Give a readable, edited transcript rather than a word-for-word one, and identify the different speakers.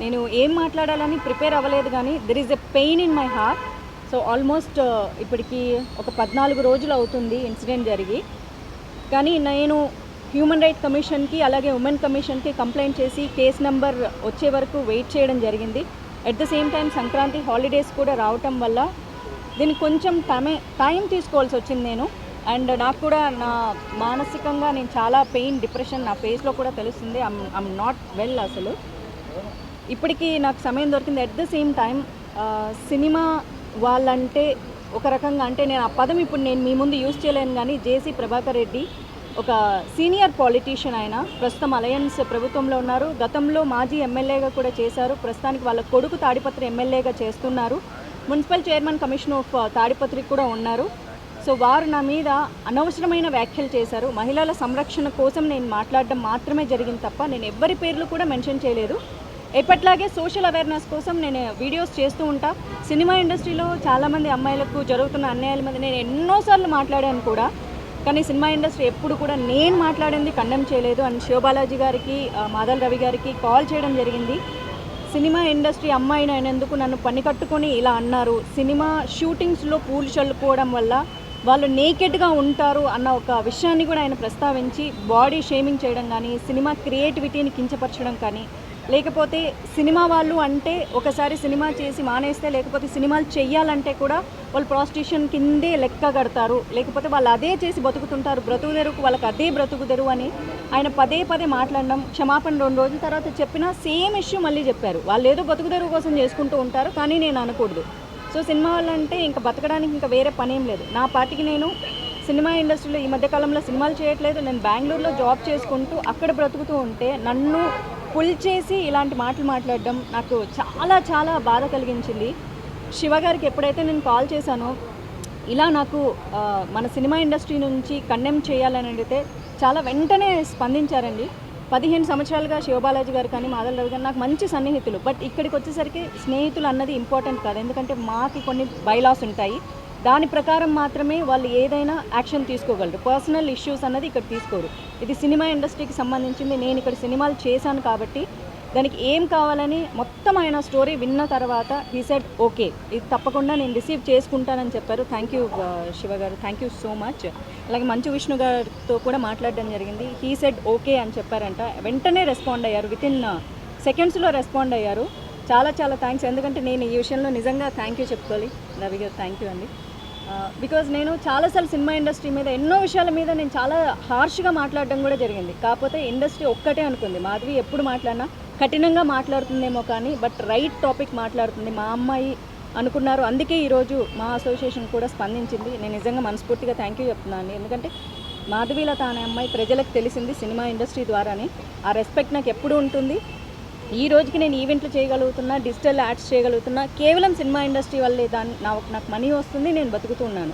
Speaker 1: నేను ఏం మాట్లాడాలని ప్రిపేర్ అవ్వలేదు కానీ there is a pain in my heart. So almost ఇప్పటికి ఒక 14 రోజులు అవుతుంది ఇన్సిడెంట్ జరిగి. కానీ నేను హ్యూమన్ రైట్ కమిషన్కి అలాగే ఉమెన్ కమిషన్కి కంప్లైంట్ చేసి కేస్ నెంబర్ వచ్చే వరకు వెయిట్ చేయడం జరిగింది. At the same time Sankranti holidays కూడా రావటం వల్ల దీనికి కొంచెం టైం తీసుకోవాల్సి వచ్చింది నేను. అండ్ నాకు కూడా నా మానసికంగా నేను చాలా పెయిన్, డిప్రెషన్ నా ఫేస్లో కూడా తెలుస్తుంది. ఐమ్ నాట్ వెల్ అసలు. ఇప్పటికీ నాకు సమయం దొరికింది. At the same time cinema వాళ్ళంటే ఒక రకంగా, అంటే నేను ఆ పదం ఇప్పుడు నేను మీ ముందు యూజ్ చేయలేను, కానీ జేసీ ప్రభాకర్ రెడ్డి ఒక సీనియర్ పాలిటీషియన్. ఆయన ప్రస్తుతం అలయన్స్ ప్రభుత్వంలో ఉన్నారు. గతంలో మాజీ ఎమ్మెల్యేగా కూడా చేశారు. ప్రస్తుతానికి వాళ్ళ కొడుకు తాడిపత్రి ఎమ్మెల్యేగా చేస్తున్నారు. Municipal chairman commission of Tadipatri కూడా ఉన్నారు. సో వారు నా మీద అనవసరమైన వ్యాఖ్యలు చేశారు. మహిళల సంరక్షణ కోసం నేను మాట్లాడడం మాత్రమే జరిగింది తప్ప నేను ఎవ్వరి పేర్లు కూడా మెన్షన్ చేయలేదు. ఎప్పట్లాగే సోషల్ అవేర్నెస్ కోసం నేను వీడియోస్ చేస్తూ ఉంటా. సినిమా ఇండస్ట్రీలో చాలామంది అమ్మాయిలకు జరుగుతున్న అన్యాయాల మీద నేను ఎన్నోసార్లు మాట్లాడాను కూడా, కానీ సినిమా ఇండస్ట్రీ ఎప్పుడు కూడా నేను మాట్లాడింది కండెమ్ చేయలేదు. అండ్ శివబాలాజీ గారికి, మాధల్ రవి గారికి కాల్ చేయడం జరిగింది. సినిమా ఇండస్ట్రీ అమ్మాయిని అయినందుకు నన్ను పని కట్టుకొని ఇలా అన్నారు. సినిమా షూటింగ్స్లో పూలు చల్లుకోవడం వల్ల వాళ్ళు నేకెడ్గా ఉంటారు అన్న ఒక విషయాన్ని కూడా ఆయన ప్రస్తావించి బాడీ షేమింగ్ చేయడం కానీ, సినిమా క్రియేటివిటీని కించపరచడం కానీ, లేకపోతే సినిమా వాళ్ళు అంటే ఒకసారి సినిమా చేసి మానేస్తే, లేకపోతే సినిమాలు చెయ్యాలంటే కూడా వాళ్ళు ప్రాస్టిట్యూషన్ కిందే లెక్క కడతారు, లేకపోతే వాళ్ళు అదే చేసి బతుకుతుంటారు, బ్రతుకుదెరుకు వాళ్ళకి అదే బ్రతుకుదెరువు అని ఆయన పదే పదే మాట్లాడడం. క్షమాపణ 2 రోజుల తర్వాత చెప్పినా సేమ్ ఇష్యూ మళ్ళీ చెప్పారు. వాళ్ళు ఏదో బతుకుదెరువు కోసం చేసుకుంటూ ఉంటారు, కానీ నేను అనకూడదు. సో సినిమా వాళ్ళంటే ఇంకా బతకడానికి ఇంకా వేరే పనేం లేదు. నా పార్టీకి నేను సినిమా ఇండస్ట్రీలో ఈ మధ్యకాలంలో సినిమాలు చేయట్లేదు. నేను బెంగళూరులో జాబ్ చేసుకుంటూ అక్కడ బ్రతుకుతూ ఉంటే నన్ను పుల్ చేసి ఇలాంటి మాటలు మాట్లాడడం నాకు చాలా చాలా బాధ కలిగించింది. శివ గారికి ఎప్పుడైతే నేను కాల్ చేశానో ఇలా నాకు మన సినిమా ఇండస్ట్రీ నుంచి కండెమ్ చేయాలని అడిగితే చాలా వెంటనే స్పందించారండి. 15 సంవత్సరాలుగా శివబాలాజీ గారు కానీ, మాధల్ రవి గారు నాకు మంచి సన్నిహితులు. బట్ ఇక్కడికి వచ్చేసరికి స్నేహితులు అన్నది ఇంపార్టెంట్ కాదు. ఎందుకంటే మాకు కొన్ని బైలాస్ ఉంటాయి. దాని ప్రకారం మాత్రమే వాళ్ళు ఏదైనా యాక్షన్ తీసుకోగలరు. పర్సనల్ ఇష్యూస్ అన్నది ఇక్కడ తీసుకోరు. ఇది సినిమా ఇండస్ట్రీకి సంబంధించింది. నేను ఇక్కడ సినిమాలు చేశాను కాబట్టి దానికి ఏం కావాలని మొత్తం ఆయన స్టోరీ విన్న తర్వాత హీ సెడ్ ఓకే, ఇది తప్పకుండా నేను రిసీవ్ చేసుకుంటానని చెప్పారు. థ్యాంక్ యూ శివ గారు, థ్యాంక్ యూ సో మచ్. అలాగే మంచు విష్ణు గారితో కూడా మాట్లాడడం జరిగింది. హీ సెడ్ ఓకే అని చెప్పారంట. వెంటనే రెస్పాండ్ అయ్యారు, వితిన్ సెకండ్స్లో రెస్పాండ్ అయ్యారు. చాలా చాలా థ్యాంక్స్. ఎందుకంటే నేను ఈ విషయంలో నిజంగా థ్యాంక్ యూ చెప్పుకోవాలి. రవి గారు థ్యాంక్ యూ అండి. బికాజ్ నేను చాలాసార్లు సినిమా ఇండస్ట్రీ మీద ఎన్నో విషయాల మీద నేను చాలా హార్ష్గా మాట్లాడడం కూడా జరిగింది. కాకపోతే ఇండస్ట్రీ ఒక్కటే అనుకుంది, మాధవి ఎప్పుడు మాట్లాడినా కఠినంగా మాట్లాడుతుందేమో కానీ బట్ రైట్ టాపిక్ మాట్లాడుతుంది మా అమ్మాయి అనుకున్నారు. అందుకే ఈరోజు మా అసోసియేషన్ కూడా స్పందించింది. నేను నిజంగా మనస్ఫూర్తిగా థ్యాంక్ యూ చెప్తున్నాను. ఎందుకంటే మాధవీలత అనే అమ్మాయి ప్రజలకు తెలిసింది సినిమా ఇండస్ట్రీ ద్వారానే. ఆ రెస్పెక్ట్ నాకు ఎప్పుడు ఉంటుంది. ఈ రోజుకి నేను ఈవెంట్లు చేయగలుగుతున్నా, డిజిటల్ యాడ్స్ చేయగలుగుతున్నా కేవలం సినిమా ఇండస్ట్రీ వల్లే. నాకు మనీ వస్తుంది, నేను బతుకుతున్నాను.